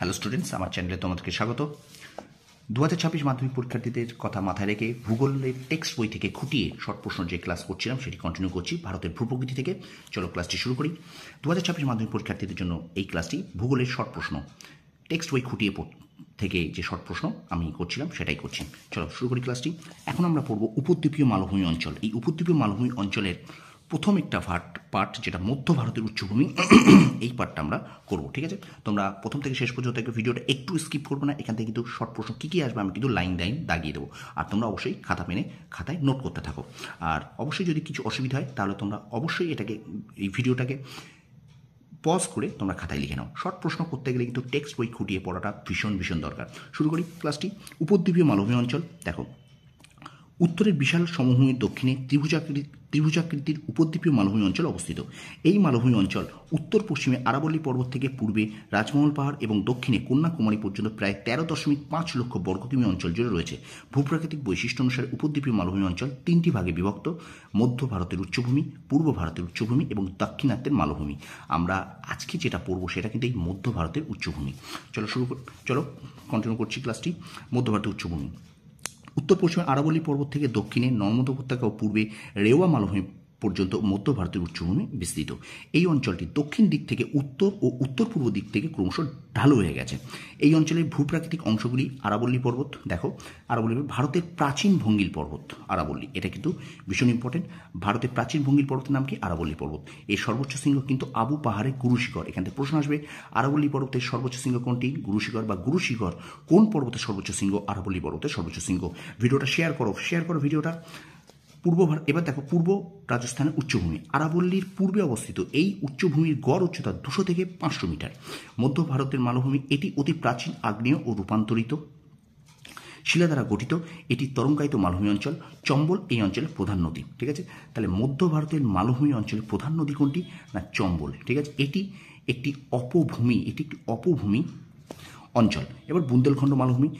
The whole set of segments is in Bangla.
হ্যালো স্টুডেন্টস, আমার চ্যানেলে তোমাদেরকে স্বাগত। 2026 মাধ্যমিক পরীক্ষার্থীদের কথা মাথায় রেখে ভূগোলের টেক্সট বই থেকে খুঁটিয়ে শর্ট প্রশ্ন যে ক্লাস করছিলাম সেটি কন্টিনিউ করছি ভারতের ভূপ্রকৃতি থেকে। চলো ক্লাসটি শুরু করি। 2026 মাধ্যমিক পরীক্ষার্থীদের জন্য এই ক্লাসটি ভূগোলের শর্ট প্রশ্ন টেক্সট বই খুঁটিয়ে থেকে যে শর্ট প্রশ্ন আমি করছিলাম সেটাই করছি। চলো শুরু করি ক্লাসটি। এখন আমরা পড়ব উপদ্বীপীয় মালভূমি অঞ্চল। এই উপদ্বীপীয় মালভূমি অঞ্চলের প্রথম একটা পার্ট যেটা মধ্য ভারতের উচ্চভূমি, এই পার্টটা আমরা করবো। ঠিক আছে, তোমরা প্রথম থেকে শেষ পর্যন্ত একটা ভিডিওটা একটু স্কিপ করবে না। এখান থেকে কিন্তু শর্ট প্রশ্ন কী কী আসবে আমি কিন্তু লাইন দাগিয়ে দেবো, আর তোমরা অবশ্যই খাতা পেনে খাতায় নোট করতে থাকো। আর অবশ্যই যদি কিছু অসুবিধা হয় তাহলে তোমরা অবশ্যই এই ভিডিওটাকে পজ করে তোমরা খাতায় লিখে নাও। শর্ট প্রশ্ন করতে গেলে কিন্তু টেক্সট বই খুঁটিয়ে পড়াটা ভীষণ দরকার। শুরু করি ক্লাসটি। উপদ্বীপীয় মালভূমি অঞ্চল দেখো, উত্তরের বিশাল সমভূমির দক্ষিণে ত্রিভুজাকৃতির উপদ্বীপীয় মালভূমি অঞ্চল অবস্থিত। এই মালভূমি অঞ্চল উত্তর পশ্চিমে আরাবল্লী পর্বত থেকে পূর্বে রাজমহল পাহাড় এবং দক্ষিণে কন্যাকুমারী পর্যন্ত প্রায় 13.5 লক্ষ বর্গকিমি অঞ্চল জুড়ে রয়েছে। ভূপ্রাকৃতিক বৈশিষ্ট্য অনুসারে উপদ্বীপীয় মালভূমি অঞ্চল তিনটি ভাগে বিভক্ত: মধ্য ভারতের উচ্চভূমি, পূর্ব ভারতের উচ্চভূমি এবং দাক্ষিণাত্যের মালভূমি। আমরা আজকে যেটা পড়বো সেটা কিন্তু এই মধ্য ভারতের উচ্চভূমি। চলো কন্টিনিউ করছি ক্লাসটি। মধ্য ভারতের উচ্চভূমি উত্তর পশ্চিমে আরাবল্লী পর্বত থেকে দক্ষিণে নর্মদা উপত্যকা ও পূর্বে রেওয়া মালভূমি পর্যন্ত মধ্য ভারতের উচ্চভূমি বিস্তৃত। এই অঞ্চলটি দক্ষিণ দিক থেকে উত্তর ও উত্তর পূর্ব দিক থেকে ক্রমশ ঢালু হয়ে গেছে। এই অঞ্চলের ভূপ্রাকৃতিক অংশগুলি আরাবল্লী পর্বত, দেখো আরাবল্লী ভারতের প্রাচীন ভঙ্গিল পর্বত আরাবল্লী, এটা কিন্তু ভীষণ ইম্পর্টেন্ট। ভারতের প্রাচীন ভঙ্গিল পর্বতের নাম কি? আরাবল্লী পর্বত। এর সর্বোচ্চ শৃঙ্গ কিন্তু আবু পাহাড়ে গুরু শিখর। এখান থেকে প্রশ্ন আসবে, আরাবল্লী পর্বতের সর্বোচ্চ শৃঙ্গ কোনটি? গুরু শিখর বা গুরু শিখর কোন পর্বতের সর্বোচ্চ শৃঙ্গ? আরাবল্লী পর্বতের সর্বোচ্চ শৃঙ্গ। ভিডিওটা শেয়ার করো ভিডিওটা। এবার দেখো, পূর্ব রাজস্থানের উচ্চভূমি আরাবল্লীর পূর্বে অবস্থিত। এই উচ্চভূমির গড় উচ্চতা 200 থেকে 500 মিটার। মধ্য ভারতের মালভূমি, এটি অতি প্রাচীন আগ্নেয় ও রূপান্তরিত শিলা দ্বারা গঠিত। এটি তরঙ্গায়িত মালভূমি অঞ্চল। চম্বল এই অঞ্চলের প্রধান নদী। ঠিক আছে, তাহলে মধ্য ভারতের মালভূমি অঞ্চলের প্রধান নদী কোনটি? না চম্বল। ঠিক আছে, এটি একটি অপভূমি অঞ্চল। এবার বুন্দেলখণ্ড মালভূমি,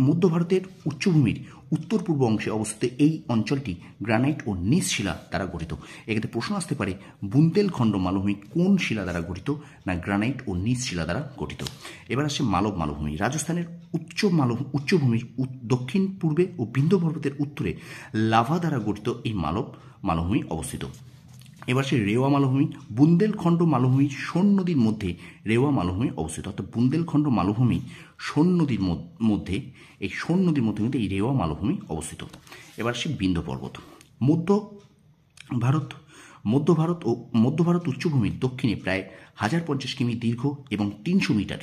মধ্য ভারতের উচ্চভূমির উত্তর পূর্ব অংশে অবস্থিত। এই অঞ্চলটি গ্রানাইট ও নিজ শিলা দ্বারা গঠিত। এক্ষেত্রে প্রশ্ন আসতে পারে, বুন্দেলখণ্ড মালভূমি কোন শিলা দ্বারা গঠিত? না গ্রানাইট ও নিজ শিলা দ্বারা গঠিত। এবার আসছে মালব মালভূমি, রাজস্থানের উচ্চভূমির দক্ষিণ পূর্বে ও বিন্ধ্য পর্বতের উত্তরে লাভা দ্বারা গঠিত এই মালভূমি অবস্থিত। এবার সে রেওয়া মালভূমি, বুন্দেলখণ্ড মালভূমি সোন নদীর মধ্যে রেওয়া মালভূমি অবস্থিত। অর্থাৎ বুন্দেলখণ্ড মালভূমি সোন নদীর মধ্যে, এই সোন নদীর মধ্যে কিন্তু এই রেওয়া মালভূমি অবস্থিত। এবার সে বিন্ধ্য পর্বত, মধ্য ভারত উচ্চভূমির দক্ষিণে প্রায় 1050 কিমি দীর্ঘ এবং 300 মিটার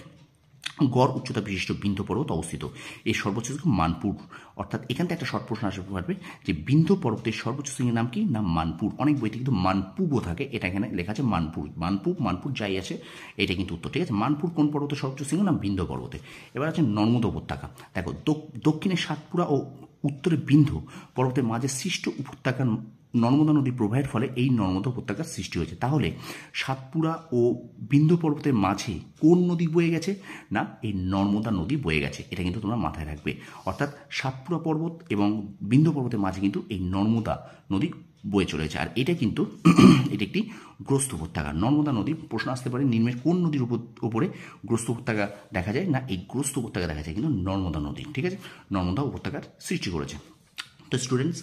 গড় উচ্চতা বিশিষ্ট বিন্ধ্য পর্বত অবস্থিত। এই সর্বোচ্চ মানপুর। অর্থাৎ এখান থেকে একটা শর্ট প্রশ্ন আসতে পারবে যে বিন্ধ্য পর্বতের সর্বোচ্চ শৃঙ্গের নাম কি? না মানপুর। অনেক বইতে কিন্তু মানপুবও থাকে, এটা এখানে লেখা আছে মানপুর যাই আছে, এটা কিন্তু উত্তর। ঠিক আছে, মানপুর কোন পর্বতের সর্বোচ্চ শৃঙ্গ? না বিন্ধ্য পর্বতে। এবার আছে নর্মদা উপত্যকা। দেখো, দক্ষিণে সাতপুরা ও উত্তরে বিন্ধ্য পর্বতের মাঝে সৃষ্ট উপত্যকার নর্মদা নদী প্রবাহের ফলে এই নর্মদা উপত্যকার সৃষ্টি হয়েছে। তাহলে সাতপুরা ও বিন্ধ্য পর্বতের মাঝে কোন নদী বয়ে গেছে? না এই নর্মদা নদী বয়ে গেছে। এটা কিন্তু তোমরা মাথায় রাখবে। অর্থাৎ সাতপুরা পর্বত এবং বিন্ধ্য পর্বতের মাঝে কিন্তু এই নর্মদা নদী বয়ে চলেছে। আর এটা কিন্তু এটা একটি গ্রস্ত উপত্যকা। নর্মদা নদী প্রশ্ন আসতে পারে, নিম্নের কোন নদীর উপরে গ্রস্ত উপত্যকা দেখা যায়? না এই গ্রস্ত উপত্যকা দেখা যায় কিন্তু নর্মদা নদী। ঠিক আছে, নর্মদা উপত্যকার সৃষ্টি করেছে। তো স্টুডেন্টস,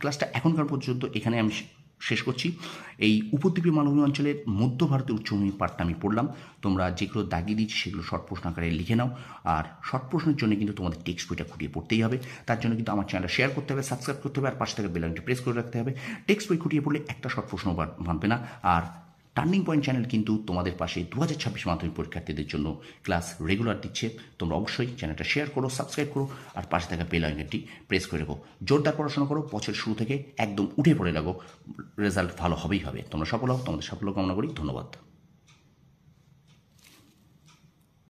ক্লাসটা এখনকার পর্যন্ত এখানে আমি শেষ করছি। এই উপদ্বীপীয় মালভূমি অঞ্চলের মধ্য ভারতের উচ্চভূমি পার্টটা আমি পড়লাম। তোমরা যেগুলো দাগিয়ে দিচ্ছি সেগুলো শর্ট প্রশ্ন আকারে লিখে নাও। আর শর্ট প্রশ্নের জন্য কিন্তু তোমাদের টেক্সট বইটা খুঁটিয়ে পড়তেই হবে। তার জন্য কিন্তু আমার চ্যানেলটা শেয়ার করতে হবে, সাবস্ক্রাইব করতে হবে, আর পাশে থাকা বেল আইকনটি প্রেস করে রাখতে হবে। টেক্সট বই খুঁটিয়ে পড়লে একটা শর্ট প্রশ্ন ভাববে না। আর টার্নিং পয়েন্ট চ্যানেল কিন্তু তোমাদের পাশে 2026 মাধ্যমিক পরীক্ষার্থীদের জন্য ক্লাস রেগুলার দিচ্ছে। তোমরা অবশ্যই চ্যানেলটা শেয়ার করো, সাবস্ক্রাইব করো, আর পাশে থাকা বেল আইকনটি প্রেস করে রাখো। জোরদার পড়াশোনা করো, বছর শুরু থেকে একদম উঠে পড়ে লাগো, রেজাল্ট ভালো হবেই হবে। তোমরা সফল হও, তোমাদের সাফল্য কামনা করি। ধন্যবাদ।